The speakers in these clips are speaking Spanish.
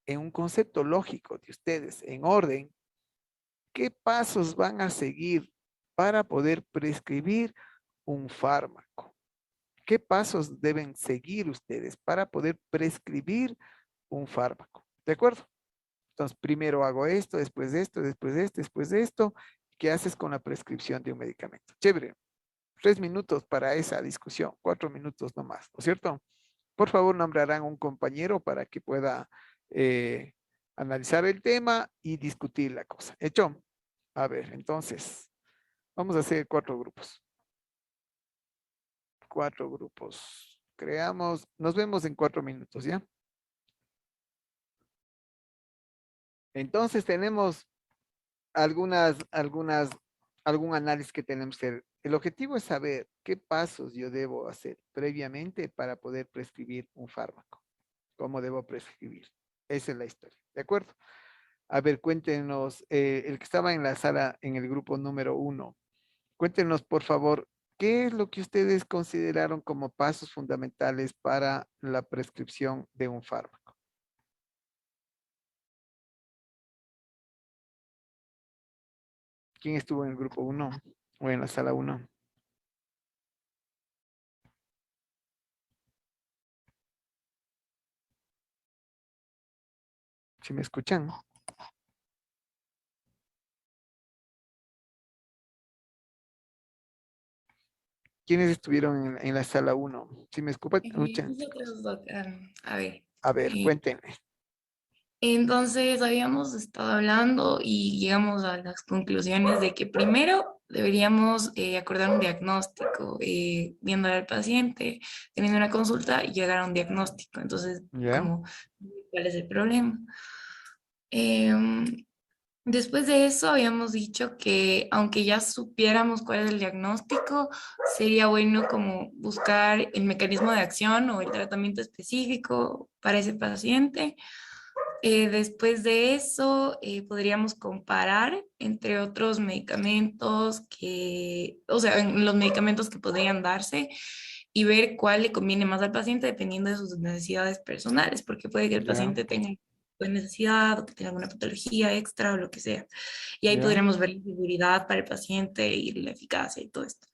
en un concepto lógico de ustedes, en orden, ¿qué pasos van a seguir para poder prescribir un fármaco? ¿Qué pasos deben seguir ustedes para poder prescribir un fármaco? ¿De acuerdo? Entonces, primero hago esto, después de esto, después de esto, después de esto. ¿Qué haces con la prescripción de un medicamento? Chévere. 3 minutos para esa discusión, 4 minutos nomás, ¿no es cierto? Por favor, nombrarán un compañero para que pueda eh, analizar el tema y discutir la cosa. ¿Hecho? A ver, entonces, vamos a hacer 4 grupos. 4 grupos. Creamos, nos vemos en 4 minutos, ¿ya? Entonces tenemos algún análisis que tenemos que hacer. El objetivo es saber qué pasos yo debo hacer previamente para poder prescribir un fármaco. ¿Cómo debo prescribir? Esa es la historia. ¿De acuerdo? A ver, cuéntenos, el que estaba en la sala, en el grupo número 1, cuéntenos, por favor, ¿qué es lo que ustedes consideraron como pasos fundamentales para la prescripción de un fármaco? ¿Quién estuvo en el grupo 1 o en la sala 1? ¿Si me escuchan? ¿Quiénes estuvieron en la sala 1? ¿Si me escuchan? Nosotros, a ver. A ver, eh, cuéntenme. entonces habíamos estado hablando y llegamos a las conclusiones de que primero deberíamos acordar un diagnóstico, viendo al paciente, teniendo una consulta y llegar a un diagnóstico. Entonces, ¿Ya? como, ¿cuál es el problema? Em, Después de eso, habíamos dicho que aunque ya supiéramos cuál es el diagnóstico, sería bueno como buscar el mecanismo de acción o el tratamiento específico para ese paciente. Después de eso, podríamos comparar entre otros medicamentos que, o sea, en los medicamentos que podrían darse y ver cuál le conviene más al paciente dependiendo de sus necesidades personales, porque puede que el ¿Ya? paciente tenga una necesidad o que tenga alguna patología extra o lo que sea. Y ahí ¿Ya? podríamos ver la seguridad para el paciente y la eficacia y todo esto.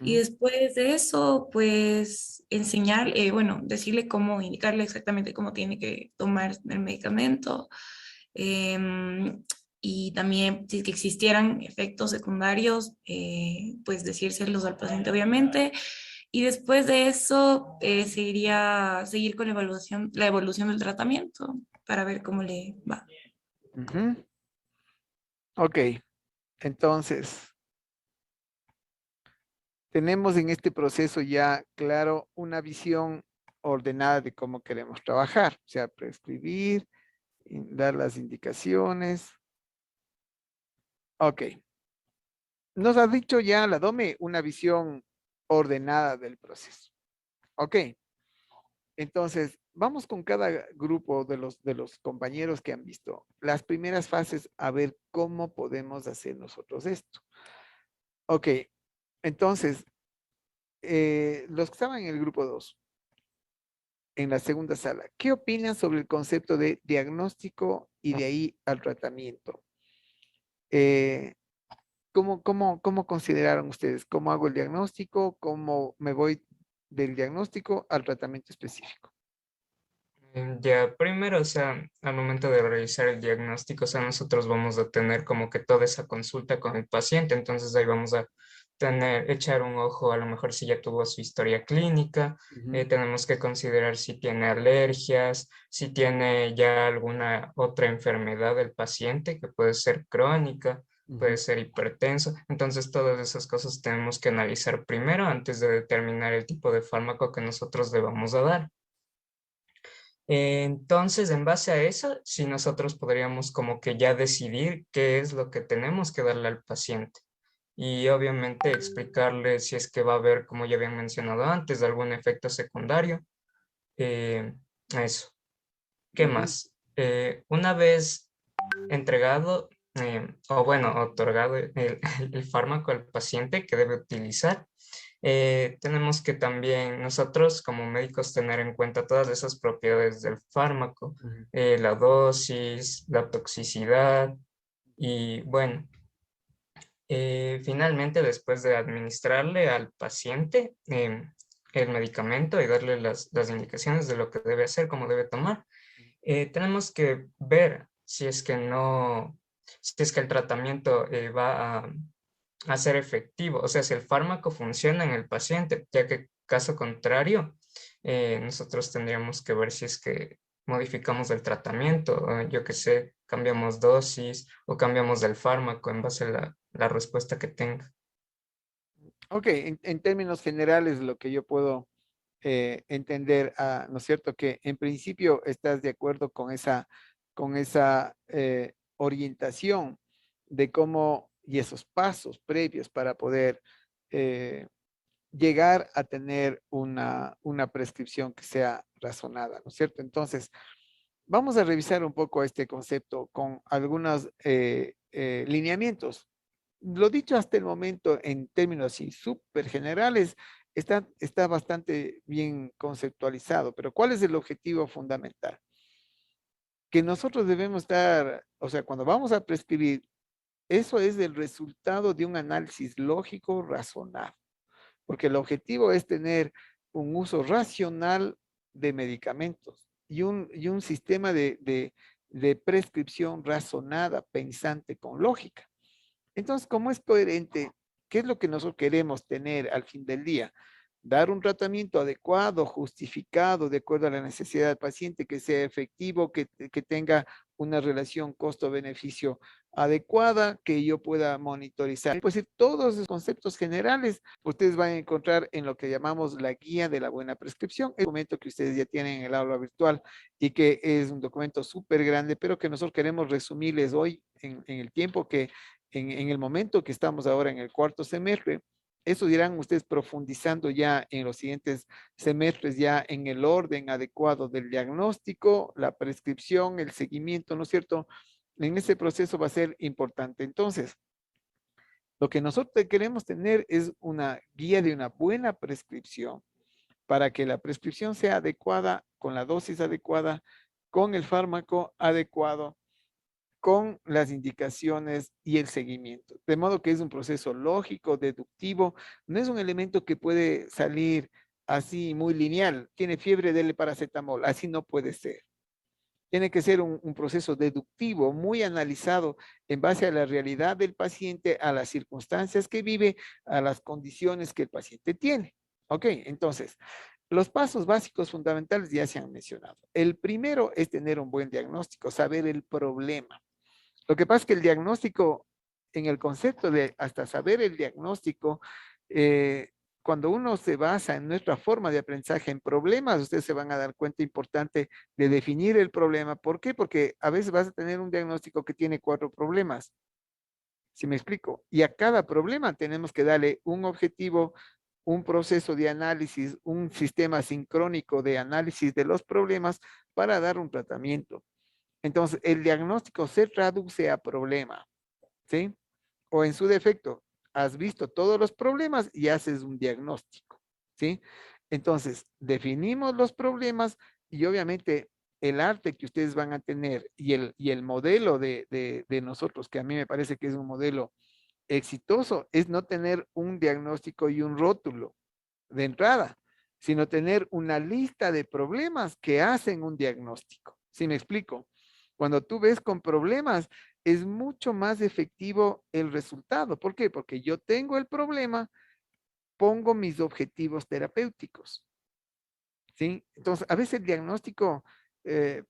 Y Ujú. después de eso, pues enseñar, bueno, decirle cómo, indicarle exactamente cómo tiene que tomar el medicamento. em, y también si es que existieran efectos secundarios, pues decírselos al paciente obviamente. Y después de eso, seguir con la evolución del tratamiento para ver cómo le va. Ujú. Ok, entonces, tenemos en este proceso ya claro una visión ordenada de cómo queremos trabajar, o sea, prescribir, dar las indicaciones. Ok, nos ha dicho ya la DOME una visión ordenada del proceso. Ok, entonces vamos con cada grupo de los compañeros que han visto las primeras fases a ver cómo podemos hacer nosotros esto. Ok, entonces, los que estaban en el grupo 2 en la segunda sala, ¿qué opinan sobre el concepto de diagnóstico y de ahí al tratamiento? Eh, ¿cómo consideraron ustedes? ¿Cómo hago el diagnóstico? ¿Cómo me voy del diagnóstico al tratamiento específico? Ya, primero, o sea, al momento de realizar el diagnóstico, o sea, nosotros vamos a tener como que toda esa consulta con el paciente, entonces ahí vamos a echar un ojo, a lo mejor si ya tuvo su historia clínica, Ujú, tenemos que considerar si tiene alergias, si tiene ya alguna otra enfermedad del paciente, que puede ser crónica, puede ujú. ser hipertenso, entonces todas esas cosas tenemos que analizar primero antes de determinar el tipo de fármaco que nosotros le vamos a dar. Entonces, en base a eso, si nosotros podríamos como que ya decidir qué es lo que tenemos que darle al paciente. Y obviamente explicarle si es que va a haber, como ya habían mencionado antes, algún efecto secundario. Eh, Eso. ¿Qué Ujú. más? Una vez entregado, o bueno, otorgado el fármaco al paciente que debe utilizar, Tenemos que también nosotros como médicos tener en cuenta todas esas propiedades del fármaco, Ujú. la dosis, la toxicidad y bueno, finalmente después de administrarle al paciente el medicamento y darle las indicaciones de lo que debe hacer, cómo debe tomar, tenemos que ver si es que no, si es que el tratamiento va a ser efectivo, o sea, si el fármaco funciona en el paciente, ya que caso contrario, nosotros tendríamos que ver si es que modificamos el tratamiento, yo que sé, cambiamos dosis o cambiamos del fármaco en base a la respuesta que tenga. Ok, en términos generales, lo que yo puedo entender, ¿no es cierto? Que en principio estás de acuerdo con esa orientación de cómo y esos pasos previos para poder eh, llegar a tener una prescripción que sea razonada, ¿no es cierto? Entonces, vamos a revisar un poco este concepto con algunos lineamientos. Lo dicho hasta el momento en términos así súper generales está bastante bien conceptualizado, pero ¿cuál es el objetivo fundamental? Que nosotros debemos dar, o sea, cuando vamos a prescribir, eso es el resultado de un análisis lógico razonado, porque el objetivo es tener un uso racional de medicamentos y un sistema de prescripción razonada, pensante, con lógica. Entonces, ¿cómo es coherente? ¿Qué es lo que nosotros queremos tener al fin del día? Dar un tratamiento adecuado, justificado, de acuerdo a la necesidad del paciente, que sea efectivo, que tenga una relación costo-beneficio adecuada, que yo pueda monitorizar. Pues todos los conceptos generales ustedes van a encontrar en lo que llamamos la guía de la buena prescripción, el documento que ustedes ya tienen en el aula virtual y que es un documento súper grande, pero que nosotros queremos resumirles hoy en el tiempo que en el momento que estamos ahora en el cuarto semestre, eso dirán ustedes profundizando ya en los siguientes semestres, ya en el orden adecuado del diagnóstico, la prescripción, el seguimiento, ¿no es cierto? En ese proceso va a ser importante. Entonces, lo que nosotros queremos tener es una guía de una buena prescripción para que la prescripción sea adecuada, con la dosis adecuada, con el fármaco adecuado, con las indicaciones y el seguimiento. De modo que es un proceso lógico, deductivo, no es un elemento que puede salir así muy lineal. Tiene fiebre, dele paracetamol, así no puede ser. Tiene que ser un proceso deductivo, muy analizado en base a la realidad del paciente, a las circunstancias que vive, a las condiciones que el paciente tiene. Ok, entonces, los pasos básicos fundamentales ya se han mencionado. El primero es tener un buen diagnóstico, saber el problema. Lo que pasa es que el diagnóstico, en el concepto de hasta saber el diagnóstico, cuando uno se basa en nuestra forma de aprendizaje en problemas, ustedes se van a dar cuenta importante de definir el problema. ¿Por qué? Porque a veces vas a tener un diagnóstico que tiene 4 problemas. ¿Si me explico? Y a cada problema tenemos que darle un objetivo, un proceso de análisis, un sistema sincrónico de análisis de los problemas para dar un tratamiento. Entonces, el diagnóstico se traduce a problema, ¿sí? O en su defecto, has visto todos los problemas y haces un diagnóstico, ¿sí? Entonces, definimos los problemas y obviamente el arte que ustedes van a tener y el modelo de nosotros, que a mí me parece que es un modelo exitoso, es no tener un diagnóstico y un rótulo de entrada, sino tener una lista de problemas que hacen un diagnóstico. ¿Sí me explico? Cuando tú ves con problemas, es mucho más efectivo el resultado. ¿Por qué? Porque yo tengo el problema, pongo mis objetivos terapéuticos. ¿Sí? Entonces, a veces el diagnóstico,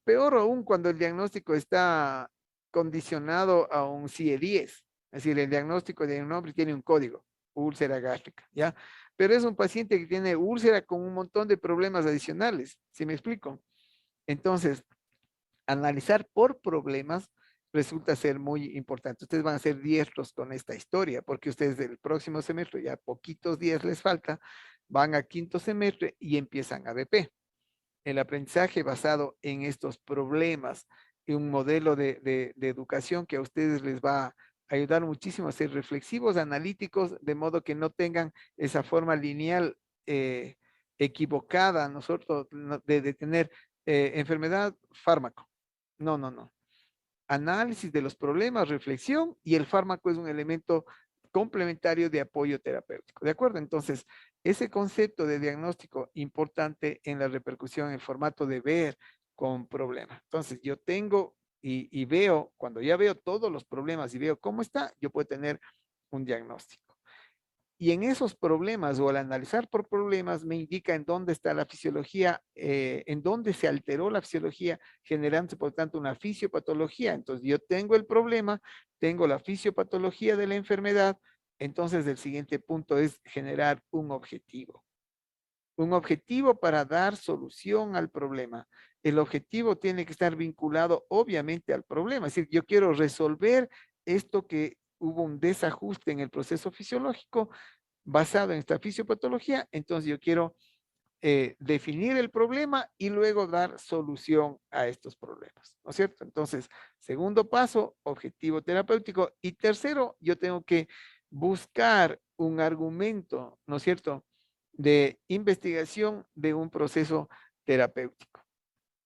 peor aún cuando el diagnóstico está condicionado a un CIE-10. Es decir, el diagnóstico de un hombre tiene un código, úlcera gástrica, ¿ya? Pero es un paciente que tiene úlcera con un montón de problemas adicionales, ¿sí me explico? Entonces, analizar por problemas resulta ser muy importante. Ustedes van a ser diestros con esta historia, porque ustedes el próximo semestre, ya poquitos días les falta, van a quinto semestre y empiezan ABP. El aprendizaje basado en estos problemas y un modelo de educación que a ustedes les va ayudar muchísimo a ser reflexivos, analíticos, de modo que no tengan esa forma lineal equivocada, nosotros, de tener enfermedad, fármaco. No, no, no. Análisis de los problemas, reflexión, y el fármaco es un elemento complementario de apoyo terapéutico. ¿De acuerdo? Entonces, ese concepto de diagnóstico importante en la repercusión, en el formato de ver con problema. Entonces, yo tengo y veo, cuando ya veo todos los problemas y veo cómo está, yo puedo tener un diagnóstico. Y en esos problemas o al analizar por problemas me indica en dónde está la fisiología, en dónde se alteró la fisiología, generando por tanto una fisiopatología. Entonces yo tengo el problema, tengo la fisiopatología de la enfermedad, entonces el siguiente punto es generar un objetivo. Un objetivo para dar solución al problema. El objetivo tiene que estar vinculado obviamente al problema. Es decir, yo quiero resolver esto que hubo un desajuste en el proceso fisiológico basado en esta fisiopatología, entonces yo quiero definir el problema y luego dar solución a estos problemas, ¿no es cierto? Entonces, segundo paso, objetivo terapéutico. Y tercero, yo tengo que buscar un argumento, ¿no es cierto?, de investigación de un proceso terapéutico.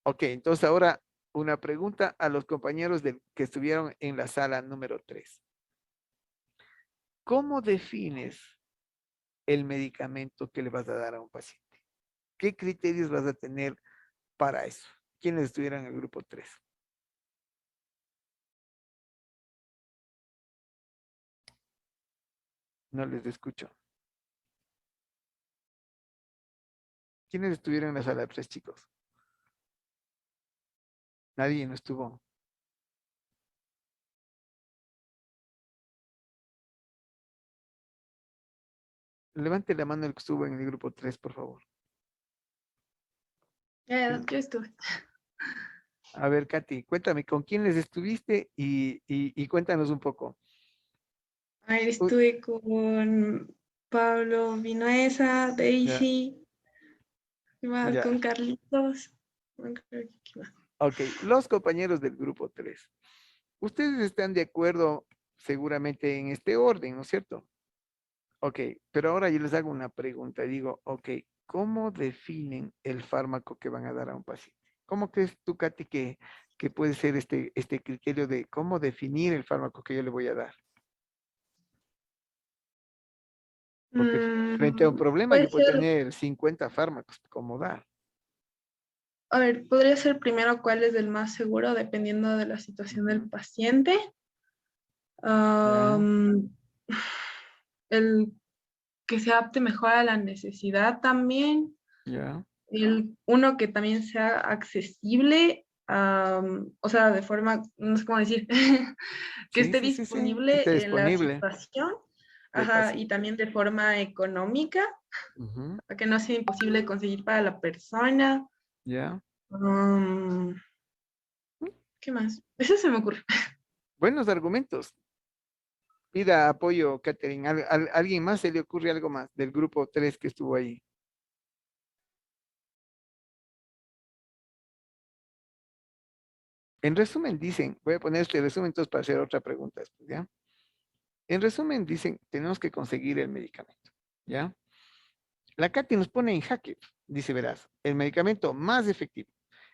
Ok, entonces ahora una pregunta a los compañeros que estuvieron en la sala número 3. ¿Cómo defines el medicamento que le vas a dar a un paciente? ¿Qué criterios vas a tener para eso? ¿Quiénes estuvieran en el grupo 3? No les escucho. ¿Quiénes estuvieron en la sala 3, chicos? Nadie no estuvo. Levante la mano el que estuvo en el grupo 3, por favor. Yo estuve. A ver, Katy, cuéntame, ¿con quiénes estuviste? Y cuéntanos un poco. A ver, estuve con Pablo Vinuesa, Ya, Daisy, con ya. Carlitos. ¿Qué más? Ok, los compañeros del grupo 3. Ustedes están de acuerdo seguramente en este orden, ¿no es cierto? Ok, pero ahora yo les hago una pregunta. Digo, ok, ¿cómo definen el fármaco que van a dar a un paciente? ¿Cómo crees tú, Katy, que puede ser este criterio de cómo definir el fármaco que yo le voy a dar? Porque frente a un problema Puede yo puedo ser, tener 50 fármacos como dar. a ver, podría ser primero cuál es el más seguro dependiendo de la situación del Ujú. paciente. Ya, Am, el que se adapte mejor a la necesidad también. ya. Uno que también sea accesible, o sea, de forma, no sé cómo decir, que Sí, esté sí, sí, sí, que esté disponible en la disponible situación, del ajá, y paciente. también de forma económica, Ujú. para que no sea imposible conseguir para la persona. Ya. Um, ¿Qué más? Eso se me ocurre. Buenos argumentos. Pida apoyo, Catherine. ¿Alguien más se le ocurre algo más del grupo 3 que estuvo ahí? En resumen, dicen, voy a poner este resumen entonces para hacer otra pregunta después, ¿ya? En resumen, dicen, tenemos que conseguir el medicamento, ¿ya? La Katy nos pone en jaque, dice, verás, el medicamento más efectivo,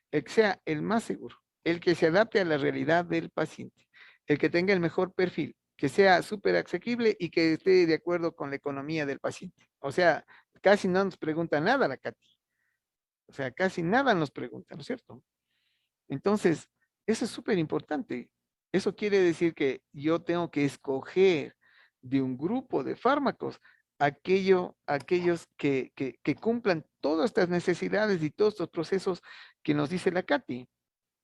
el que sea el más seguro, el que se adapte a la realidad del paciente, el que tenga el mejor perfil, que sea súper asequible y que esté de acuerdo con la economía del paciente. O sea, casi no nos pregunta nada la Katy. O sea, casi nada nos pregunta, ¿no es cierto? Entonces, eso es súper importante. Eso quiere decir que yo tengo que escoger de un grupo de fármacos aquellos que cumplan todas estas necesidades y todos estos procesos que nos dice la Katy,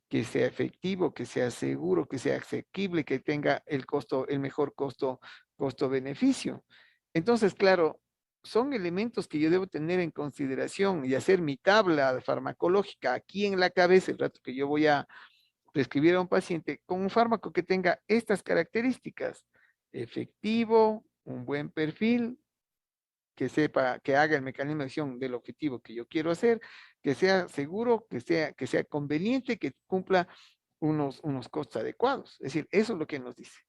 que sea efectivo, que sea seguro, que sea asequible, que tenga el costo, el mejor costo-beneficio. Entonces, claro, son elementos que yo debo tener en consideración y hacer mi tabla farmacológica aquí en la cabeza el rato que yo voy a prescribir a un paciente con un fármaco que tenga estas características: efectivo, un buen perfil, que sepa, que haga el mecanismo de acción del objetivo que yo quiero hacer, que sea seguro, que sea conveniente, que cumpla unos costos adecuados. Es decir, eso es lo que nos dice.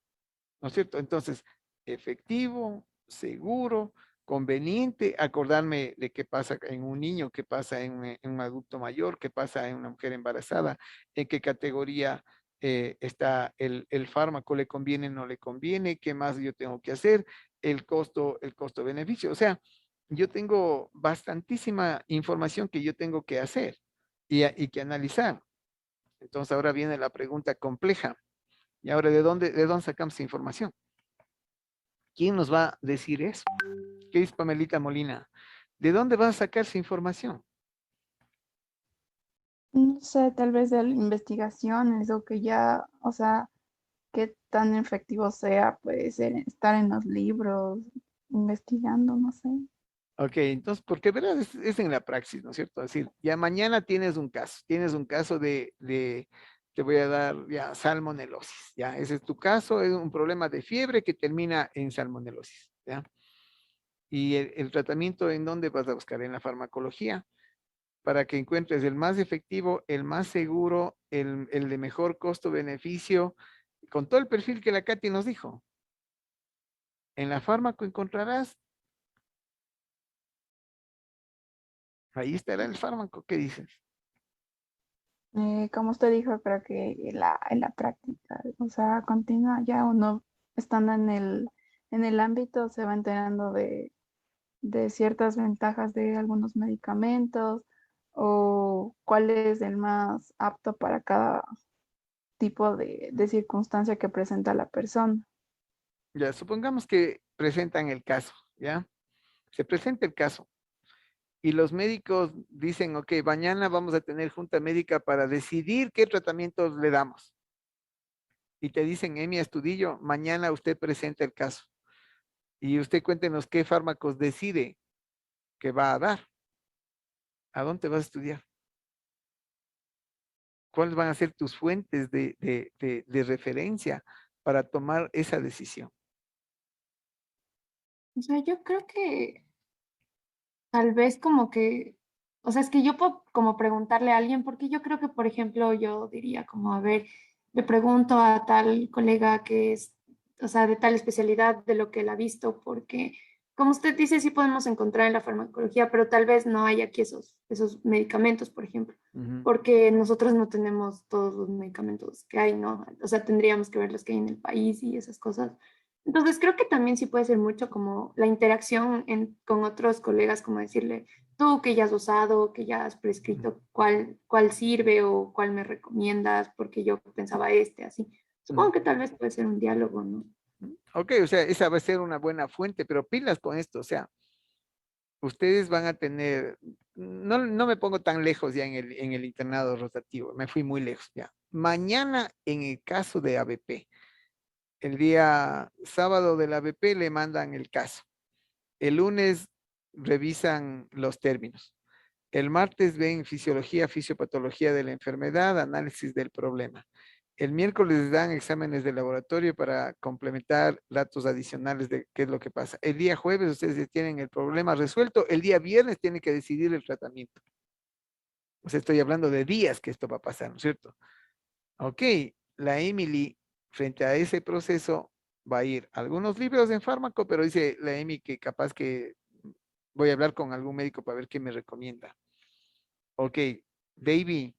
¿no es cierto? Entonces, efectivo, seguro, conveniente, acordarme de qué pasa en un niño, qué pasa en un adulto mayor, qué pasa en una mujer embarazada, en qué categoría está el fármaco, le conviene, no le conviene, qué más yo tengo que hacer, el costo-beneficio. O sea, yo tengo bastantísima información que yo tengo que hacer y que analizar. Entonces ahora viene la pregunta compleja. Y ahora, de dónde sacamos información? ¿Quién nos va a decir eso? ¿Qué dice Pamelita Molina? ¿De dónde va a sacar su información? No sé, tal vez de investigaciones o que ya, o sea, qué tan efectivo sea, puede ser estar en los libros, investigando, no sé. Ok, entonces, porque verdad es en la praxis, ¿no es cierto? Es decir, ya mañana tienes un caso te voy a dar ya salmonelosis, ya, ese es tu caso, es un problema de fiebre que termina en salmonelosis, ¿ya? Y el tratamiento, ¿en dónde vas a buscar? En la farmacología, para que encuentres el más efectivo, el más seguro, el de mejor costo-beneficio, con todo el perfil que la Katy nos dijo. En la fármaco encontrarás, ahí estará el fármaco, ¿qué dices? Como usted dijo, creo que en la práctica, o sea, continúa ya uno estando en el ámbito, se va enterando de ciertas ventajas de algunos medicamentos o cuál es el más apto para cada tipo de circunstancia que presenta la persona. Ya, supongamos que presentan el caso, ¿ya? Se presenta el caso y los médicos dicen, ok, mañana vamos a tener junta médica para decidir qué tratamientos le damos. Y te dicen, Emi Astudillo, mañana usted presenta el caso y usted cuéntenos qué fármacos decide que va a dar. ¿A dónde vas a estudiar? ¿Cuáles van a ser tus fuentes de referencia para tomar esa decisión? O sea, yo creo que tal vez como que, o sea, es que yo puedo como preguntarle a alguien, porque yo creo que, por ejemplo, yo diría como, a ver, le pregunto a tal colega que es, o sea, de tal especialidad de lo que él ha visto, porque como usted dice, sí podemos encontrar en la farmacología, pero tal vez no hay aquí esos medicamentos, por ejemplo, Ujú. porque nosotros no tenemos todos los medicamentos que hay, ¿no? O sea, tendríamos que ver los que hay en el país y esas cosas. Entonces, creo que también sí puede ser mucho como la interacción con otros colegas, como decirle, tú que ya has usado, que ya has prescrito, cuál sirve o cuál me recomiendas, porque yo pensaba así. Mm. Supongo que tal vez puede ser un diálogo, ¿no? Ok, o sea, esa va a ser una buena fuente, pero pilas con esto, o sea, ustedes van a tener, no me pongo tan lejos ya en el internado rotativo, me fui muy lejos ya. Mañana, en el caso de ABP, el día sábado del ABP le mandan el caso. El lunes revisan los términos. El martes ven fisiología, fisiopatología de la enfermedad, análisis del problema. El miércoles les dan exámenes de laboratorio para complementar datos adicionales de qué es lo que pasa. El día jueves ustedes ya tienen el problema resuelto. El día viernes tienen que decidir el tratamiento. O sea, estoy hablando de días que esto va a pasar, ¿no es cierto? Ok, la Emily, frente a ese proceso, va a ir a algunos libros en fármaco, pero dice la Emily que capaz que voy a hablar con algún médico para ver qué me recomienda. Ok, Davy,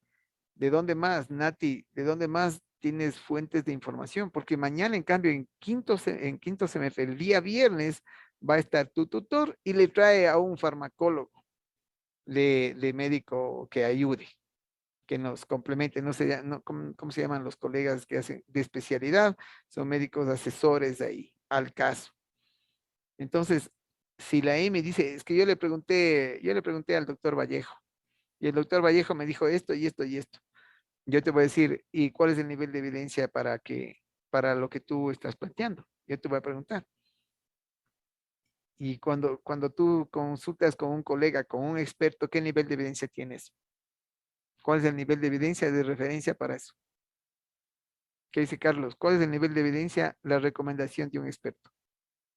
¿de dónde más? Nati, ¿de dónde más tienes fuentes de información? Porque mañana, en cambio, en quinto semestre, el día viernes, va a estar tu tutor y le trae a un farmacólogo de médico que ayude, que nos complemente. No sé, no, ¿cómo se llaman los colegas que hacen de especialidad? Son médicos asesores ahí, al caso. Entonces, si la M dice, es que yo le pregunté al doctor Vallejo, y el doctor Vallejo me dijo esto y esto y esto. Yo te voy a decir, ¿y cuál es el nivel de evidencia para lo que tú estás planteando? Yo te voy a preguntar. Y cuando tú consultas con un colega, con un experto, ¿qué nivel de evidencia tienes? ¿Cuál es el nivel de evidencia de referencia para eso? ¿Qué dice Carlos? ¿Cuál es el nivel de evidencia, la recomendación de un experto?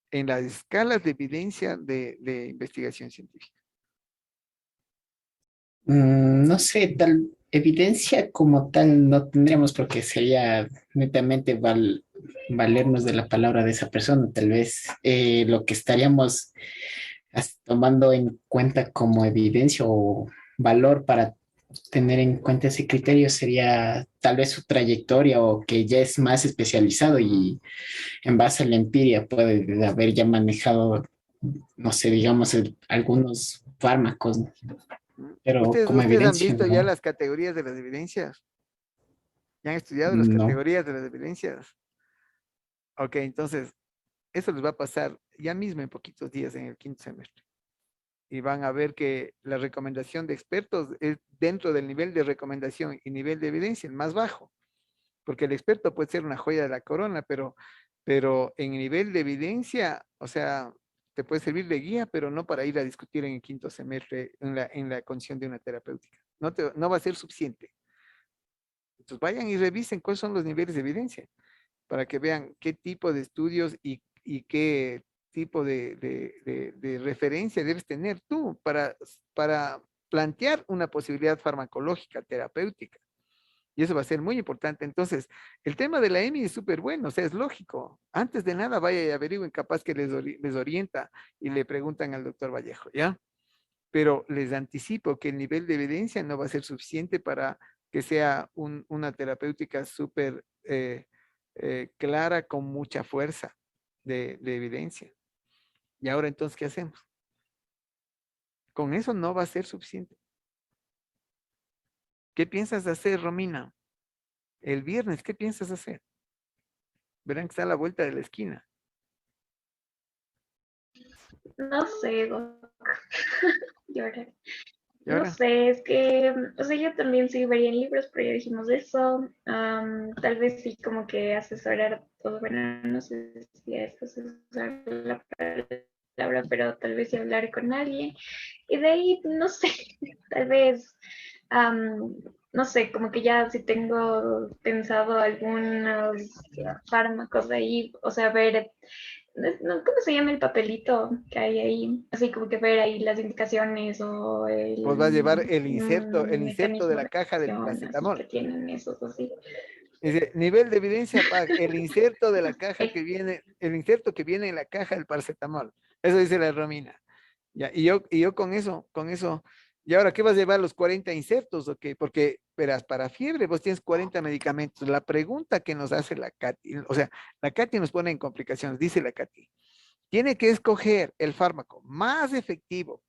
En las escalas de evidencia de investigación científica. No sé, Evidencia como tal no tendríamos porque sería netamente valernos de la palabra de esa persona. Tal vez lo que estaríamos tomando en cuenta como evidencia o valor para tener en cuenta ese criterio sería tal vez su trayectoria o que ya es más especializado y en base a la empiria puede haber ya manejado, no sé, digamos, algunos fármacos, pero como ¿Ustedes han evidencia, visto ya no, las categorías de las evidencias? ¿Ya han estudiado las no. categorías de las evidencias? Ok, entonces, eso les va a pasar ya mismo en poquitos días en el quinto semestre. Y van a ver que la recomendación de expertos es dentro del nivel de recomendación y nivel de evidencia, el más bajo. Porque el experto puede ser una joya de la corona, pero en nivel de evidencia, o sea, te puede servir de guía, pero no para ir a discutir en el quinto semestre en la condición de una terapéutica. No va a ser suficiente. Entonces vayan y revisen cuáles son los niveles de evidencia para que vean qué tipo de estudios y qué tipo de referencia debes tener tú para plantear una posibilidad farmacológica, terapéutica. Y eso va a ser muy importante. Entonces, el tema de la EMI es súper bueno, o sea, es lógico. Antes de nada, vaya y averigüen, capaz que les orienta y le preguntan al doctor Vallejo, ¿ya? Pero les anticipo que el nivel de evidencia no va a ser suficiente para que sea una terapéutica súper clara con mucha fuerza de evidencia. Y ahora entonces, ¿qué hacemos? Con eso no va a ser suficiente. ¿Qué piensas hacer, Romina? El viernes, ¿qué piensas hacer? Verán que está a la vuelta de la esquina. No sé, llorar. ¿Y No ahora? sé, es que, o sea, yo también sí vería en libros, pero ya dijimos eso. Tal vez sí como que asesorar todo, bueno, no sé si es asesorar la palabra, pero tal vez sí hablar con alguien. Y de ahí, no sé, tal vez, am, no sé, como que ya si tengo pensado algunos fármacos de ahí, o sea, ver ¿cómo se llama el papelito que hay ahí? Así como que ver ahí las indicaciones o Pues va a llevar el el inserto de mecanismo la de caja del acción, así paracetamol. que tienen esos así. Dice, nivel de evidencia para el inserto de la caja Eh, que viene, el inserto que viene en la caja del paracetamol. Eso dice la Romina. Ya, y yo con eso, ¿y ahora qué vas a llevar los 40 insertos o qué? Porque, verás, para fiebre vos tienes 40 medicamentos. La pregunta que nos hace la Katy, o sea, la Katy nos pone en complicaciones, dice la Katy, tiene que escoger el fármaco más efectivo,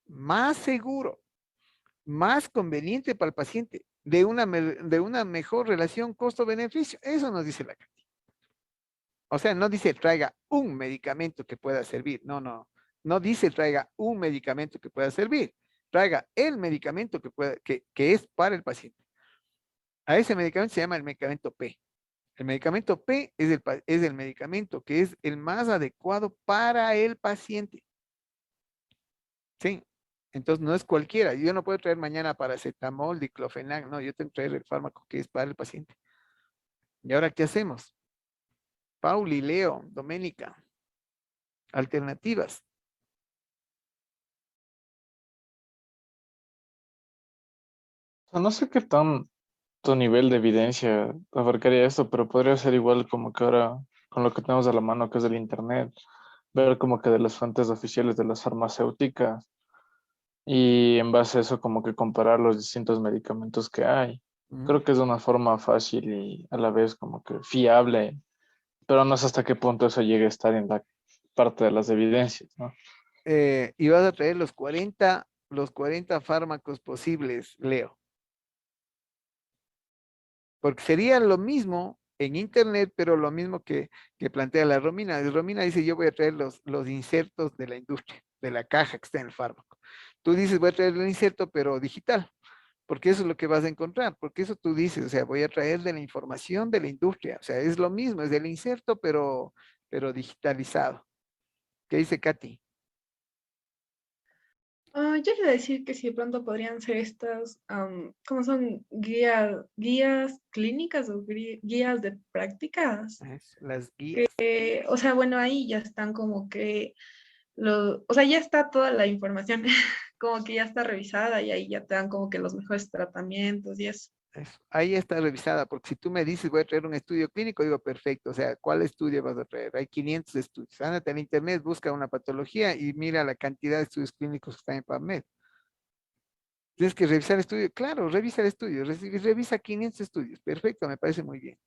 más seguro, más conveniente para el paciente, de una mejor relación costo-beneficio. Eso nos dice la Katy. O sea, no dice traiga un medicamento que pueda servir. No, no. No dice traiga un medicamento que pueda servir. Traiga el medicamento que es para el paciente. A ese medicamento se llama el medicamento P. El medicamento P es el medicamento que es el más adecuado para el paciente. Sí. Entonces no es cualquiera. Yo no puedo traer mañana paracetamol, diclofenac. No, yo tengo que traer el fármaco que es para el paciente. ¿Y ahora qué hacemos? Pauli, Leo, Doménica, alternativas. Sea, no sé qué tan tu nivel de evidencia abarcaría esto, pero podría ser igual como que ahora con lo que tenemos a la mano, que es el internet, ver como que de las fuentes oficiales de las farmacéuticas y en base a eso como que comparar los distintos medicamentos que hay. Ujú. Creo que es una forma fácil y a la vez como que fiable, pero no sé hasta qué punto eso llegue a estar en la parte de las evidencias, ¿no? Y vas a traer los 40 fármacos posibles, Leo. Porque sería lo mismo en internet, pero lo mismo que plantea la Romina. La Romina dice, yo voy a traer los insertos de la industria, de la caja que está en el fármaco. Tú dices, voy a traer el inserto, pero digital, porque eso es lo que vas a encontrar, porque eso tú dices, o sea, voy a traer de la información de la industria, o sea, es lo mismo, es del inserto, pero digitalizado. ¿Qué dice Katy? Yo quiero decir que si de pronto podrían ser estas, ¿cómo son? Guías clínicas o guías de prácticas. Las guías. O sea, bueno, ahí ya están como que o sea, ya está toda la información, como que ya está revisada y ahí ya te dan como que los mejores tratamientos y eso. Eso. Ahí está revisada, porque si tú me dices voy a traer un estudio clínico, digo perfecto, o sea, ¿cuál estudio vas a traer? Hay 500 estudios. Ándate en internet, busca una patología y mira la cantidad de estudios clínicos que están en PubMed. Tienes que revisar el estudio, claro, revisa el estudio, revisa 500 estudios, perfecto, me parece muy bien.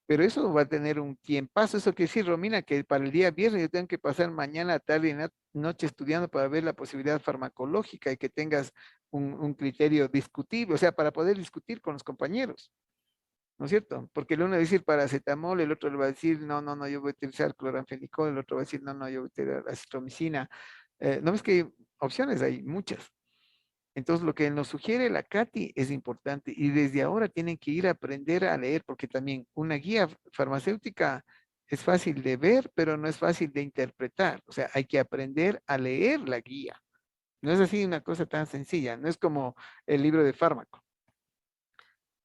Pero eso va a tener un tiempazo, eso quiere decir, Romina, que para el día viernes yo tengo que pasar mañana, tarde y noche estudiando para ver la posibilidad farmacológica y que tengas un criterio discutible, o sea, para poder discutir con los compañeros. ¿No es cierto? Porque el uno va a decir paracetamol, el otro le va a decir, no, no, no, yo voy a utilizar cloranfenicol, el otro va a decir, no, no, yo voy a utilizar acitromicina. ¿No ves que hay opciones? Hay muchas. Entonces, lo que nos sugiere la Katy es importante y desde ahora tienen que ir a aprender a leer, porque también una guía farmacéutica es fácil de ver, pero no es fácil de interpretar. O sea, hay que aprender a leer la guía. No es así una cosa tan sencilla, no es como el libro de fármaco.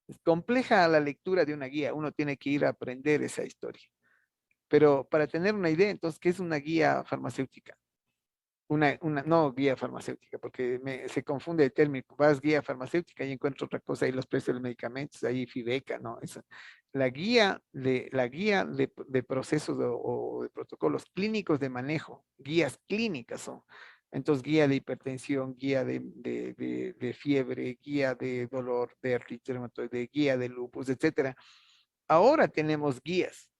Es compleja la lectura de una guía, uno tiene que ir a aprender esa historia. Pero para tener una idea, entonces, ¿qué es una guía farmacéutica? No guía farmacéutica, porque se confunde el término. Vas guía farmacéutica y encuentro otra cosa, ahí los precios de los medicamentos, ahí Fibeca, ¿no? La guía de procesos o de protocolos clínicos de manejo, guías clínicas son. Entonces, guía de hipertensión, guía de fiebre, guía de dolor de artritis reumatoide, guía de lupus, etcétera. Ahora tenemos guías.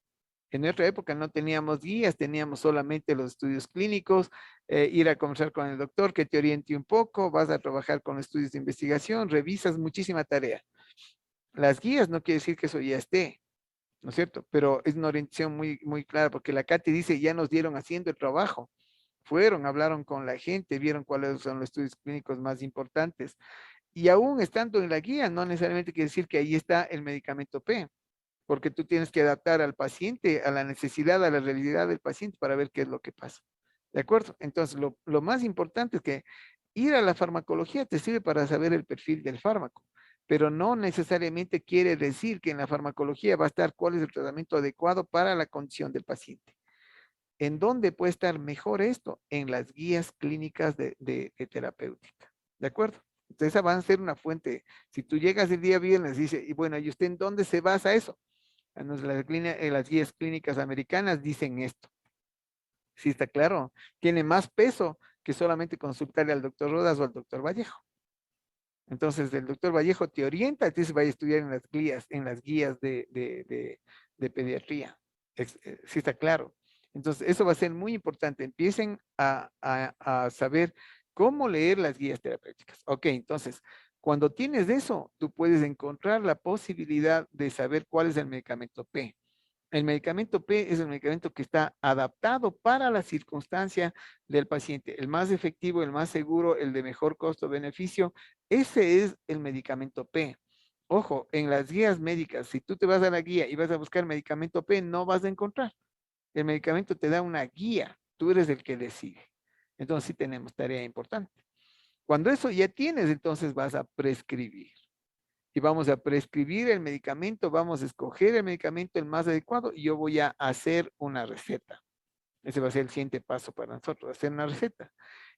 En nuestra época no teníamos guías, teníamos solamente los estudios clínicos, ir a conversar con el doctor que te oriente un poco, vas a trabajar con estudios de investigación, revisas muchísima tarea. Las guías no quiere decir que eso ya esté, ¿no es cierto? Pero es una orientación muy, muy clara, porque la Katy dice, ya nos dieron haciendo el trabajo. Fueron, hablaron con la gente, vieron cuáles son los estudios clínicos más importantes. Y aún estando en la guía, no necesariamente quiere decir que ahí está el medicamento P, porque tú tienes que adaptar al paciente, a la necesidad, a la realidad del paciente para ver qué es lo que pasa. ¿De acuerdo? Entonces, lo más importante es que ir a la farmacología te sirve para saber el perfil del fármaco, pero no necesariamente quiere decir que en la farmacología va a estar cuál es el tratamiento adecuado para la condición del paciente. ¿En dónde puede estar mejor esto? En las guías clínicas de terapéutica. ¿De acuerdo? Entonces, esa va a ser una fuente. Si tú llegas el día viernes y dices, y bueno, ¿y usted en dónde se basa eso? Las guías clínicas americanas dicen esto. Sí, está claro. Tiene más peso que solamente consultarle al doctor Rodas o al doctor Vallejo. Entonces, el doctor Vallejo te orienta, te dice, vaya a estudiar en las guías de pediatría. Sí, está claro. Entonces, eso va a ser muy importante. Empiecen a saber cómo leer las guías terapéuticas. Ok, entonces, cuando tienes eso, tú puedes encontrar la posibilidad de saber cuál es el medicamento P. El medicamento P es el medicamento que está adaptado para la circunstancia del paciente. El más efectivo, el más seguro, el de mejor costo-beneficio. Ese es el medicamento P. Ojo, en las guías médicas, si tú te vas a la guía y vas a buscar medicamento P, no vas a encontrar. El medicamento te da una guía. Tú eres el que decide. Entonces sí tenemos tarea importante. Cuando eso ya tienes, entonces vas a prescribir. Y vamos a prescribir el medicamento, vamos a escoger el medicamento el más adecuado y yo voy a hacer una receta. Ese va a ser el siguiente paso para nosotros, hacer una receta.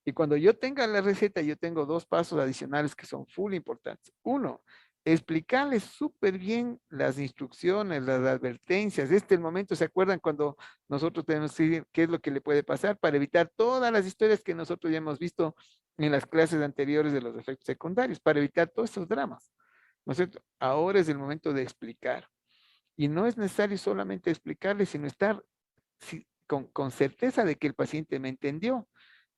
Y cuando yo tenga la receta, yo tengo dos pasos adicionales que son full importantes. Uno, explicarles súper bien las instrucciones, las advertencias. Este es el momento, ¿se acuerdan cuando nosotros tenemos que decir qué es lo que le puede pasar para evitar todas las historias que nosotros ya hemos visto en las clases anteriores de los efectos secundarios, para evitar todos estos dramas? ¿No es cierto? Ahora es el momento de explicar. Y no es necesario solamente explicarle, sino estar con certeza de que el paciente me entendió.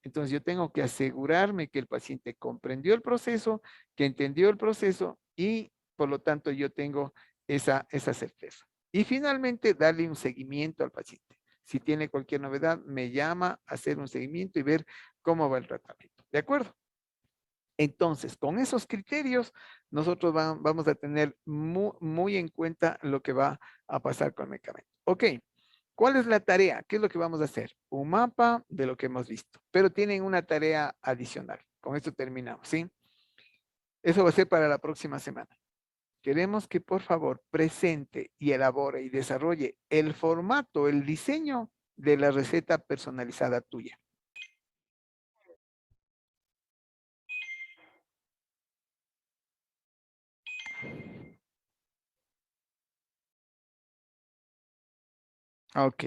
Entonces yo tengo que asegurarme que el paciente comprendió el proceso, que entendió el proceso y por lo tanto yo tengo esa certeza. Y finalmente darle un seguimiento al paciente. Si tiene cualquier novedad, me llama a hacer un seguimiento y ver cómo va el tratamiento. ¿De acuerdo? Entonces, con esos criterios, nosotros vamos a tener muy en cuenta lo que va a pasar con el medicamento. Ok, ¿cuál es la tarea? ¿Qué es lo que vamos a hacer? Un mapa de lo que hemos visto, pero tienen una tarea adicional. Con esto terminamos, ¿sí? Eso va a ser para la próxima semana. Queremos que por favor presente y elabore y desarrolle el formato, el diseño de la receta personalizada tuya. Ok,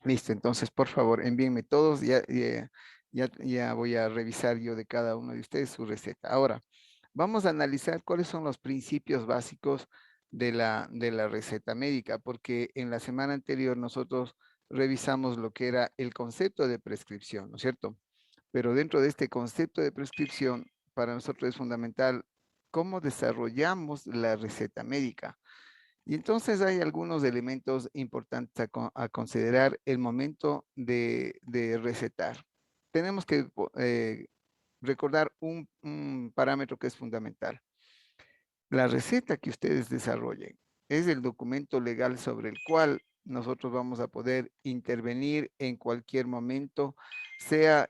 listo. Entonces, por favor, envíenme todos. Ya voy a revisar yo de cada uno de ustedes su receta. Ahora, vamos a analizar cuáles son los principios básicos de la receta médica, porque en la semana anterior nosotros revisamos lo que era el concepto de prescripción, ¿no es cierto? Pero dentro de este concepto de prescripción, para nosotros es fundamental cómo desarrollamos la receta médica. Y entonces hay algunos elementos importantes a considerar el momento de recetar. Tenemos que recordar un parámetro que es fundamental. La receta que ustedes desarrollen es el documento legal sobre el cual nosotros vamos a poder intervenir en cualquier momento, sea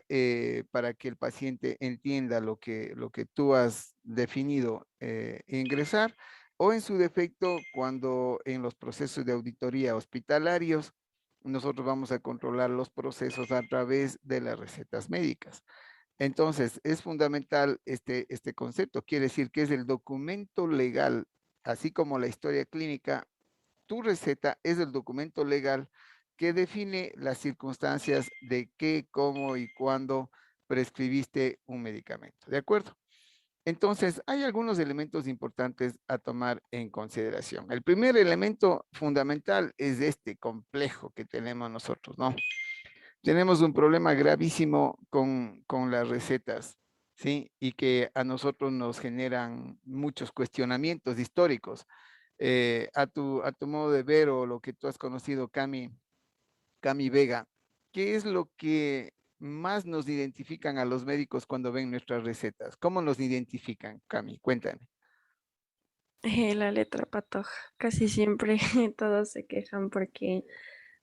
para que el paciente entienda lo que tú has definido ingresar, o en su defecto, cuando en los procesos de auditoría hospitalarios, nosotros vamos a controlar los procesos a través de las recetas médicas. Entonces, es fundamental este concepto. Quiere decir que es el documento legal, así como la historia clínica. Tu receta es el documento legal que define las circunstancias de qué, cómo y cuándo prescribiste un medicamento. ¿De acuerdo? Entonces, hay algunos elementos importantes a tomar en consideración. El primer elemento fundamental es este complejo que tenemos nosotros, ¿no? Tenemos un problema gravísimo con las recetas, ¿sí? Y que a nosotros nos generan muchos cuestionamientos históricos. A tu modo de ver o lo que tú has conocido, Cami Vega, ¿qué es lo que más nos identifican a los médicos cuando ven nuestras recetas? ¿Cómo nos identifican, Cami? Cuéntame. La letra patoja. Casi siempre todos se quejan porque,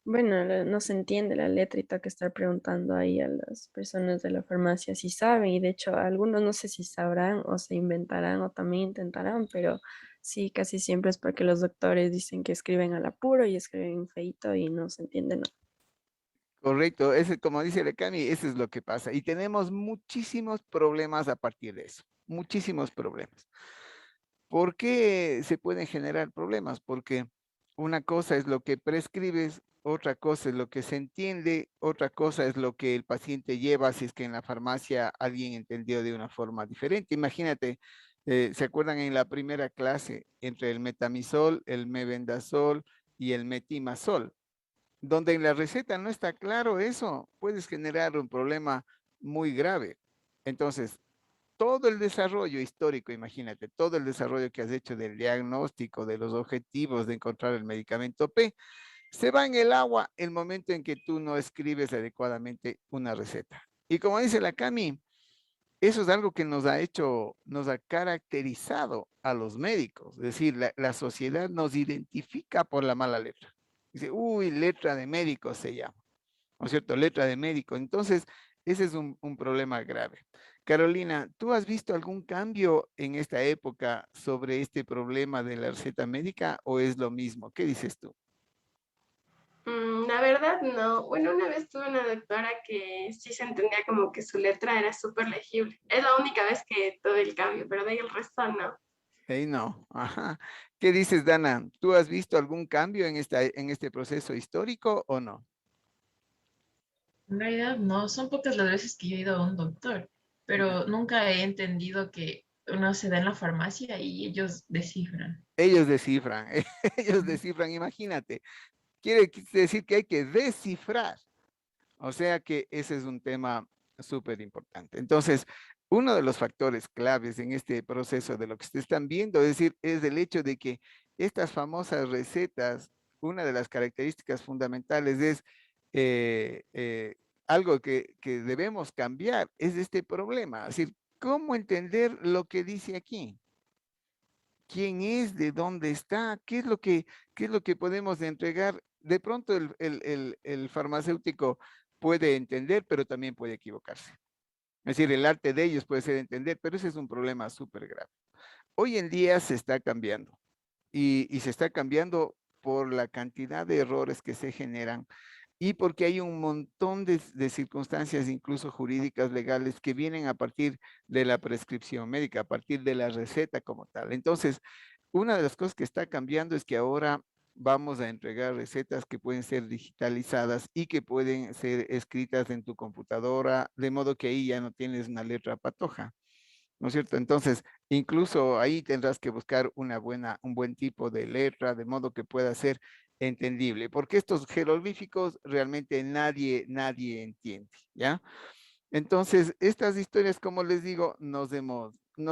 bueno, no se entiende la letra y tengo que estar preguntando ahí a las personas de la farmacia si saben. Y de hecho, algunos no sé si sabrán o se inventarán o también intentarán, pero sí, casi siempre es porque los doctores dicen que escriben al apuro y escriben feito y no se entiende nada. Correcto, ese, como dice la Cami, eso es lo que pasa. Y tenemos muchísimos problemas a partir de eso, muchísimos problemas. ¿Por qué se pueden generar problemas? Porque una cosa es lo que prescribes, otra cosa es lo que se entiende, otra cosa es lo que el paciente lleva si es que en la farmacia alguien entendió de una forma diferente. Imagínate, ¿se acuerdan en la primera clase entre el metamizol, el mebendazol y el metimazol? Donde en la receta no está claro eso, puedes generar un problema muy grave. Entonces, todo el desarrollo histórico, imagínate, todo el desarrollo que has hecho del diagnóstico, de los objetivos de encontrar el medicamento P, se va en el agua el momento en que tú no escribes adecuadamente una receta. Y como dice la Cami, eso es algo que nos ha hecho, nos ha caracterizado a los médicos. Es decir, la sociedad nos identifica por la mala letra. Dice, uy, letra de médico se llama. ¿No es cierto? Letra de médico. Entonces, ese es un problema grave. Carolina, ¿tú has visto algún cambio en esta época sobre este problema de la receta médica o es lo mismo? ¿Qué dices tú? La verdad, no. Bueno, una vez tuve una doctora que sí se entendía como que su letra era súper legible. Es la única vez que tuve el cambio, pero de ahí el resto no. Hey, no. Ajá. ¿Qué dices, Dana? ¿Tú has visto algún cambio en este proceso histórico o no? En realidad no, son pocas las veces que yo he ido a un doctor, Ya. pero nunca he entendido que uno se da en la farmacia y ellos descifran. Ellos descifran, ellos descifran, imagínate. Quiere decir que hay que descifrar. O sea que ese es un tema súper importante. Entonces, uno de los factores claves en este proceso de lo que ustedes están viendo, es decir, es el hecho de que estas famosas recetas, una de las características fundamentales es algo que debemos cambiar, es este problema. Es decir, ¿cómo entender lo que dice aquí? ¿Quién es? ¿De dónde está? Qué es lo que podemos entregar? De pronto el farmacéutico puede entender, pero también puede equivocarse. Es decir, el arte de ellos puede ser entender, pero ese es un problema súper grave. Hoy en día se está cambiando y se está cambiando por la cantidad de errores que se generan y porque hay un montón de circunstancias, incluso jurídicas, legales, que vienen a partir de la prescripción médica, a partir de la receta como tal. Entonces, una de las cosas que está cambiando es que ahora vamos a entregar recetas que pueden ser digitalizadas y que pueden ser escritas en tu computadora, de modo que ahí ya no tienes una letra patoja, ¿no es cierto? Entonces, incluso ahí tendrás que buscar un buen tipo de letra, de modo que pueda ser entendible, porque estos jeroglíficos realmente nadie entiende, ¿ya? Entonces, estas historias, como les digo, nos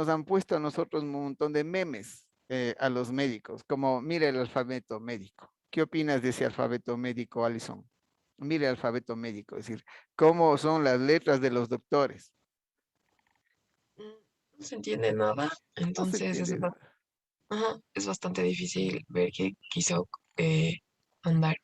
han puesto a nosotros un montón de memes a los médicos, como mira el alfabeto médico. ¿Qué opinas de ese alfabeto médico, Alison? Mira el alfabeto médico, es decir, cómo son las letras de los doctores. No se entiende nada, No se entonces entiende. ajá, es bastante difícil ver qué quiso andar.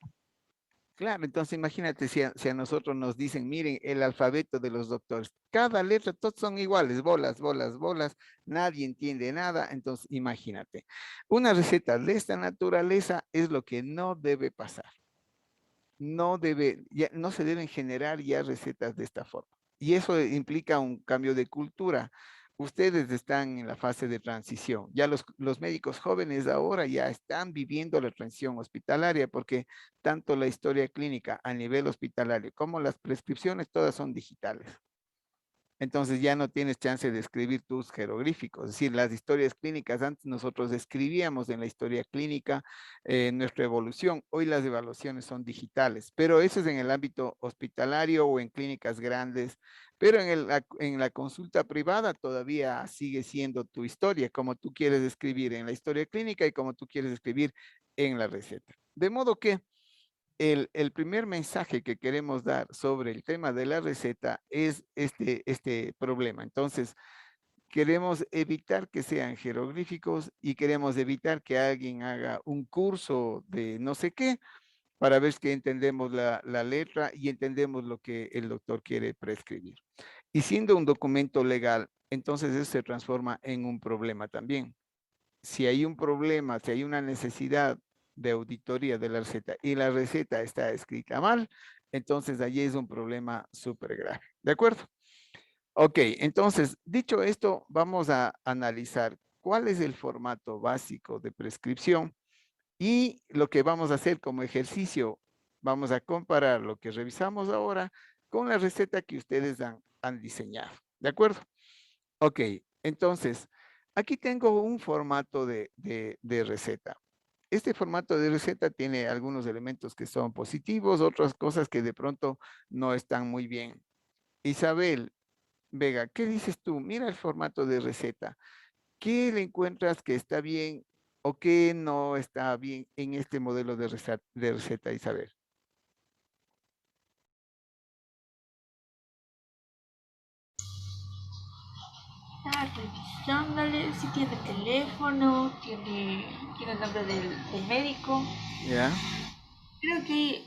Claro, entonces imagínate si a nosotros nos dicen, miren el alfabeto de los doctores, cada letra, todos son iguales, bolas, bolas, bolas, nadie entiende nada, entonces imagínate. Una receta de esta naturaleza es lo que no debe pasar. No se deben generar ya recetas de esta forma. Y eso implica un cambio de cultura. Ustedes están en la fase de transición. Ya los médicos jóvenes ahora ya están viviendo la transición hospitalaria porque tanto la historia clínica a nivel hospitalario como las prescripciones todas son digitales. Entonces ya no tienes chance de escribir tus jeroglíficos. Es decir, las historias clínicas, antes nosotros escribíamos en la historia clínica nuestra evolución. Hoy las evaluaciones son digitales, pero eso es en el ámbito hospitalario o en clínicas grandes. Pero en la consulta privada todavía sigue siendo tu historia, como tú quieres escribir en la historia clínica y como tú quieres escribir en la receta. De modo que el primer mensaje que queremos dar sobre el tema de la receta es este problema. Entonces, queremos evitar que sean jeroglíficos y queremos evitar que alguien haga un curso de no sé qué para ver que entendemos la letra y entendemos lo que el doctor quiere prescribir. Y siendo un documento legal, entonces eso se transforma en un problema también. Si hay un problema, si hay una necesidad de auditoría de la receta y la receta está escrita mal, entonces allí es un problema súper grave. ¿De acuerdo? Ok, entonces, dicho esto, vamos a analizar cuál es el formato básico de prescripción y lo que vamos a hacer como ejercicio, vamos a comparar lo que revisamos ahora con la receta que ustedes han diseñado. ¿De acuerdo? Ok, entonces, aquí tengo un formato de receta. Este formato de receta tiene algunos elementos que son positivos, otras cosas que de pronto no están muy bien. Isabel Vega, ¿qué dices tú? Mira el formato de receta. ¿Qué le encuentras que está bien o qué no está bien en este modelo de receta, Isabel? Revisándole, si tiene teléfono, tiene el nombre del médico. ¿Ya? Creo que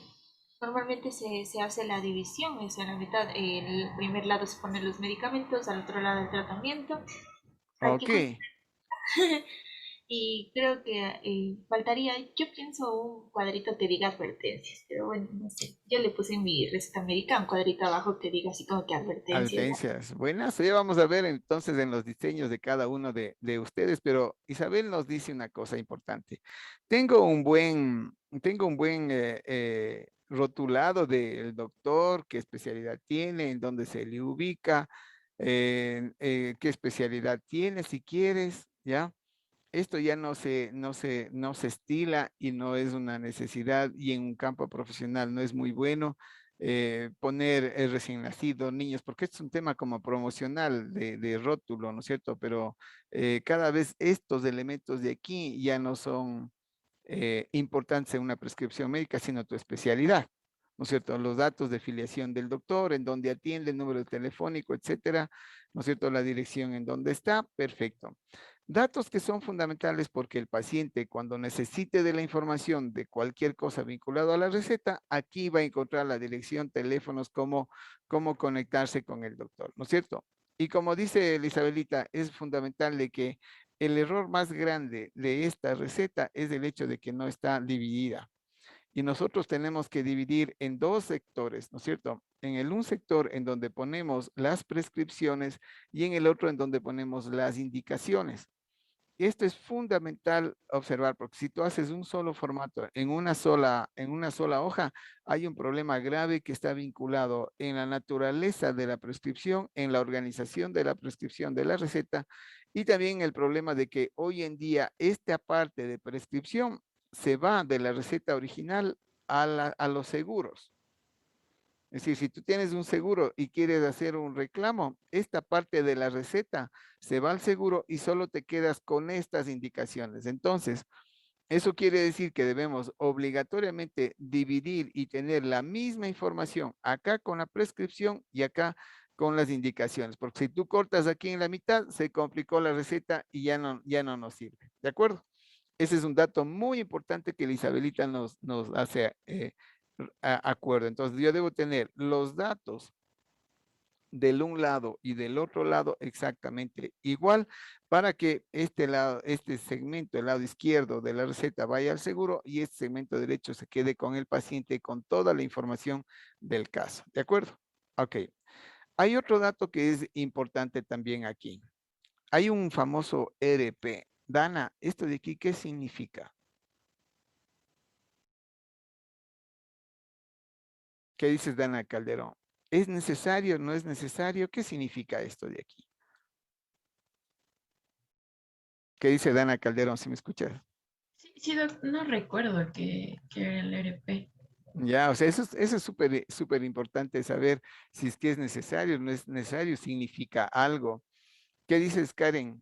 normalmente se hace la división, es en la mitad, el primer lado se ponen los medicamentos, al otro lado el tratamiento. Hay Ok. que y creo que faltaría, yo pienso un cuadrito que diga advertencias, pero bueno, no sé. Yo le puse en mi receta médica un cuadrito abajo que diga así como que advertencias. Advertencias. Buenas, ya vamos a ver entonces en los diseños de cada uno de ustedes, pero Isabel nos dice una cosa importante. Tengo un buen rotulado del doctor, qué especialidad tiene, en dónde se le ubica, qué especialidad tiene, si quieres, ¿ya? Esto ya no se estila y no es una necesidad y en un campo profesional no es muy bueno poner recién nacido, niños, porque esto es un tema como promocional de rótulo, ¿no es cierto? Pero cada vez estos elementos de aquí ya no son importantes en una prescripción médica, sino tu especialidad, ¿no es cierto? Los datos de filiación del doctor, en dónde atiende, el número telefónico, etcétera, ¿no es cierto? La dirección en dónde está, perfecto. Datos que son fundamentales porque el paciente cuando necesite de la información de cualquier cosa vinculado a la receta, aquí va a encontrar la dirección, teléfonos, cómo conectarse con el doctor, ¿no es cierto? Y como dice Elisabelita, es fundamental de que el error más grande de esta receta es el hecho de que no está dividida. Y nosotros tenemos que dividir en dos sectores, ¿no es cierto? Un sector en donde ponemos las prescripciones y en el otro en donde ponemos las indicaciones. Esto es fundamental observar, porque si tú haces un solo formato en una sola hoja, hay un problema grave que está vinculado en la naturaleza de la prescripción, en la organización de la prescripción de la receta y también el problema de que hoy en día esta parte de prescripción se va de la receta original a los seguros. Es decir, si tú tienes un seguro y quieres hacer un reclamo, esta parte de la receta se va al seguro y solo te quedas con estas indicaciones. Entonces, eso quiere decir que debemos obligatoriamente dividir y tener la misma información acá con la prescripción y acá con las indicaciones, porque si tú cortas aquí en la mitad, se complicó la receta y ya no nos sirve. ¿De acuerdo? Ese es un dato muy importante que la Isabelita nos hace acuerdo. Entonces, yo debo tener los datos del un lado y del otro lado exactamente igual para que este lado, este segmento, el lado izquierdo de la receta vaya al seguro y este segmento derecho se quede con el paciente con toda la información del caso. ¿De acuerdo? Ok. Hay otro dato que es importante también aquí. Hay un famoso ERP. Dana, ¿esto de aquí qué significa? ¿Qué dices, Dana Calderón? ¿Es necesario? ¿No es necesario? ¿Qué significa esto de aquí? ¿Qué dice Dana Calderón, si me escuchas? Sí, sí, no recuerdo que era el RP. Ya, o sea, eso es súper importante saber si es que es necesario, no es necesario, significa algo. ¿Qué dices, Karen?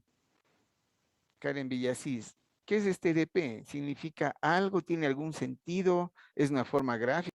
Karen Villasís. ¿Qué es este EDP? ¿Significa algo? ¿Tiene algún sentido? ¿Es una forma gráfica?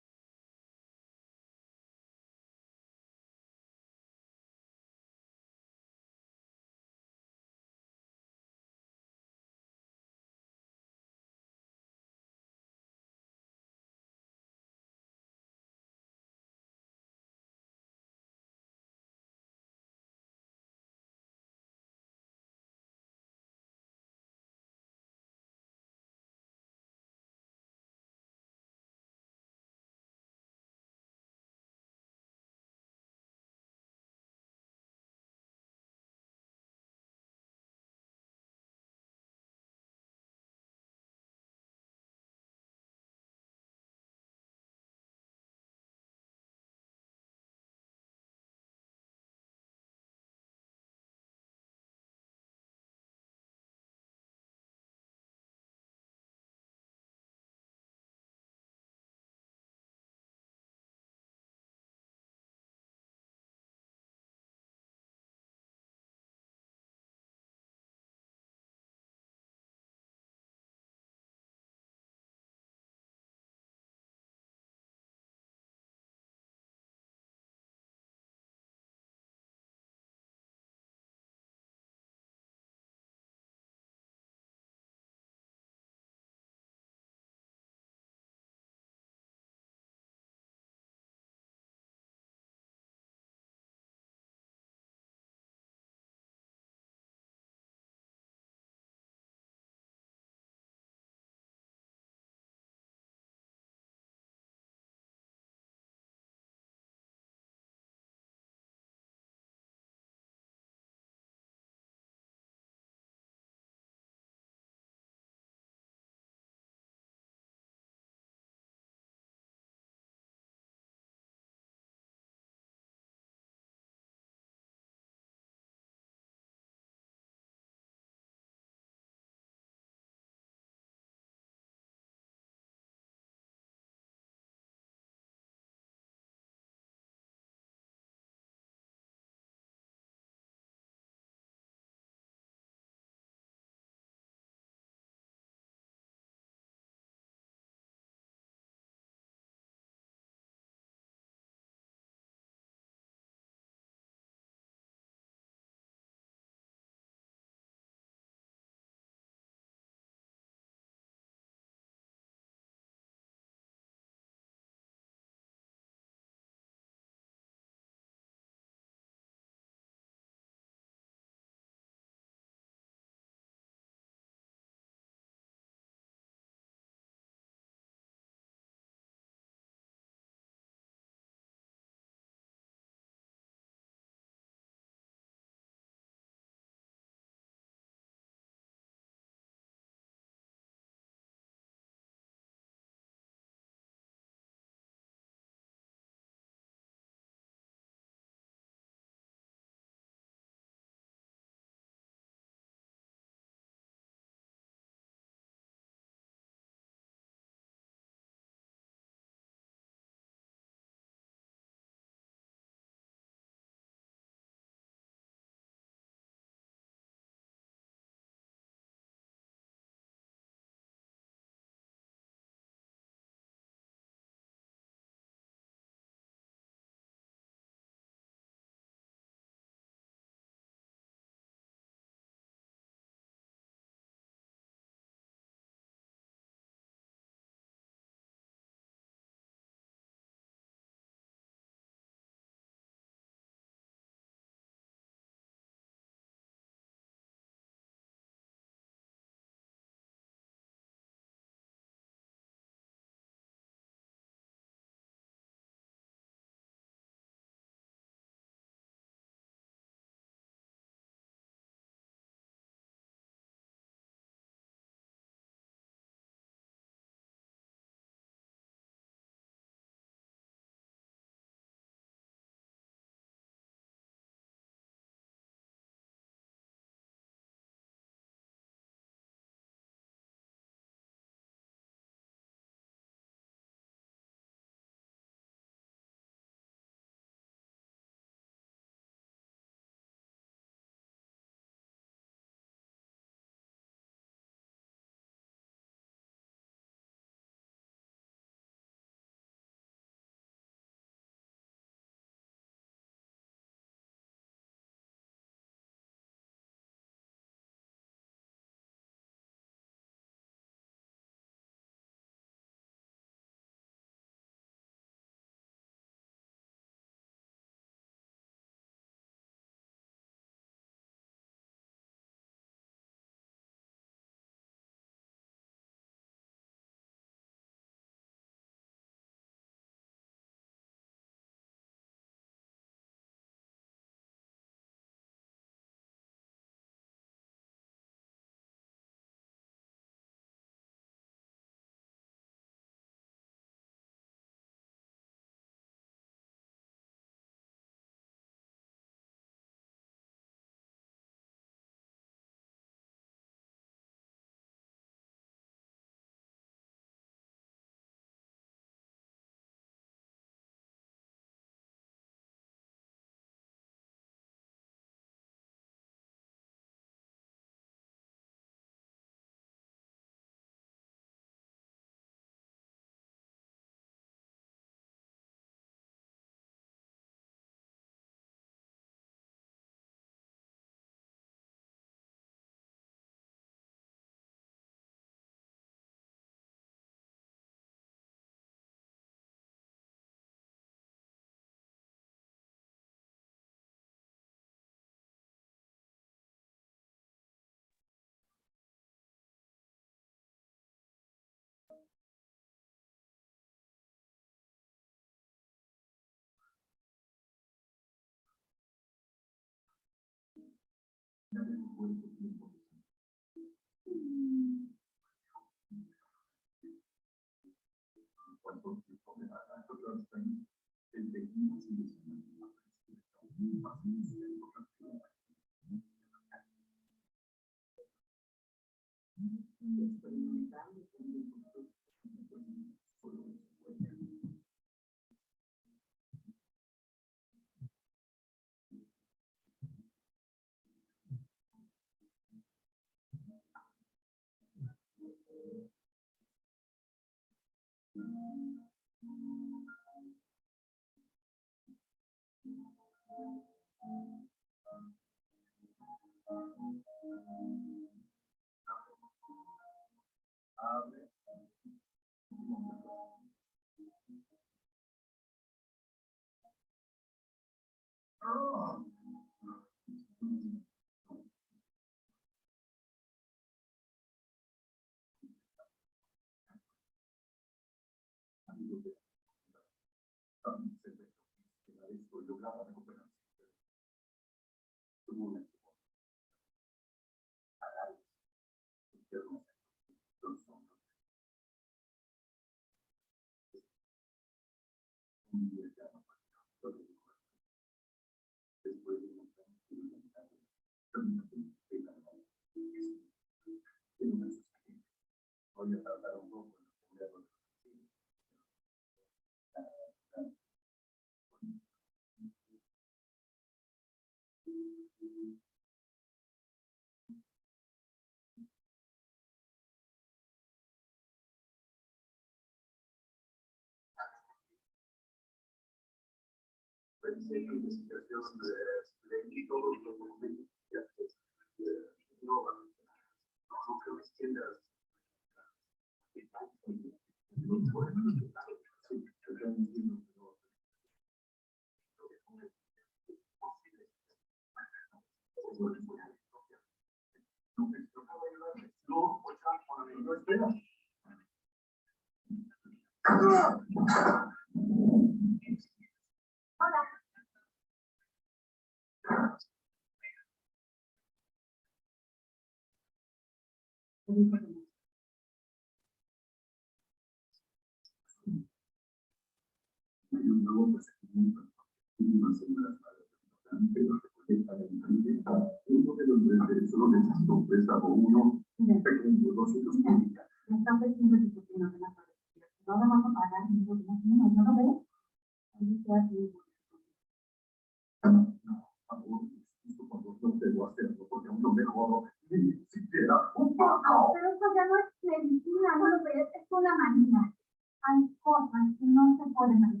Pero esto ya no es medicina, no lo ves, es una manía. Hay cosas que no se pueden hacer.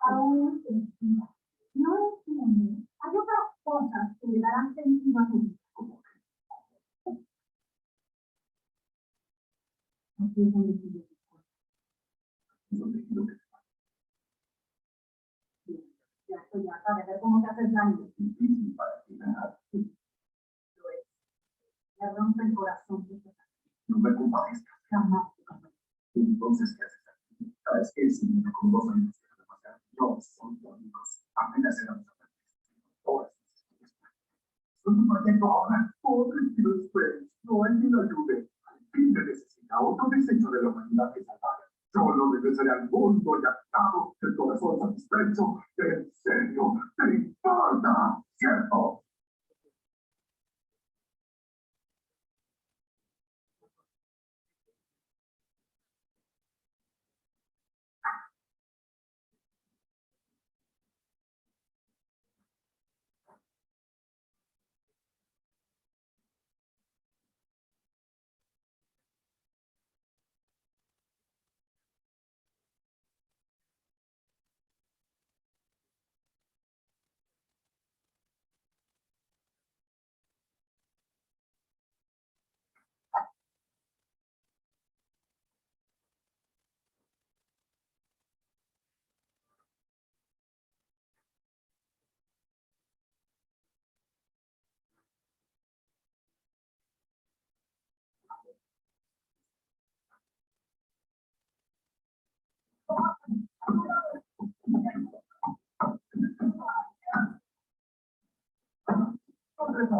Aún se estira. No entiende. Hay otras cosas que le darán sentido a tu vida. Así es donde sigue tu cuerpo. Ya estoy harta de ver cómo te haces daño. Difícil para ti, ¿verdad? Sí, lo es. Me rompe el corazón. No me compadezcas. Jamás te compadezcas. Entonces, ¿qué haces aquí? ¿Sabes qué? Si me con 2 años de demasiado, yo soy tu amigo. Apenas éramos ahora estoy compartiendo ahora todo el estilo de ustedes. No hay quien ayude. Al fin me necesita otro desecho de la humanidad que salvar. Yo lo regresaré al mundo y atado, el corazón satisfecho. En serio, ¿te importa? ¿Cierto?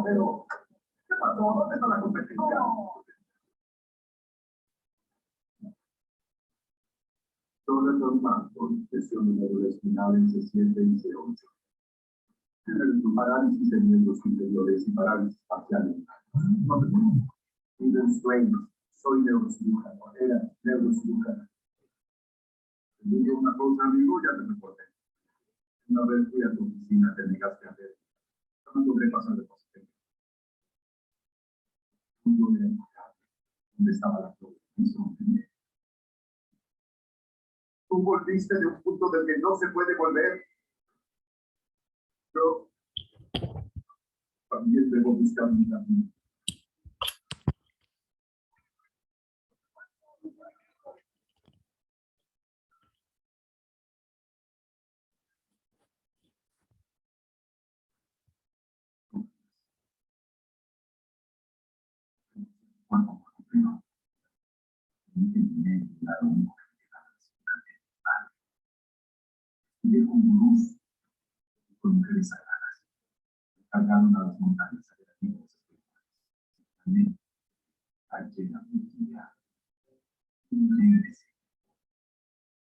pero ¿qué pasó? ¿Dónde está la competencia? Todas las más con sesión de módulos finales C7 y C8. Parálisis de miembros inferiores y parálisis parciales. Eden Strain, soy neurocirujano, era neurocirujano. Te digo una cosa, amigo, ya te reporté. Una vez fui a tu oficina, te negaste a ver. No podré pasar de positivo. ¿Dónde estaba la flor? Tú volviste de un punto del que no se puede volver. Yo también debo buscar mi camino. Viejo gurús con mujeres sagradas cargaron a las montañas agresivas espirituales. También hay llegado un día.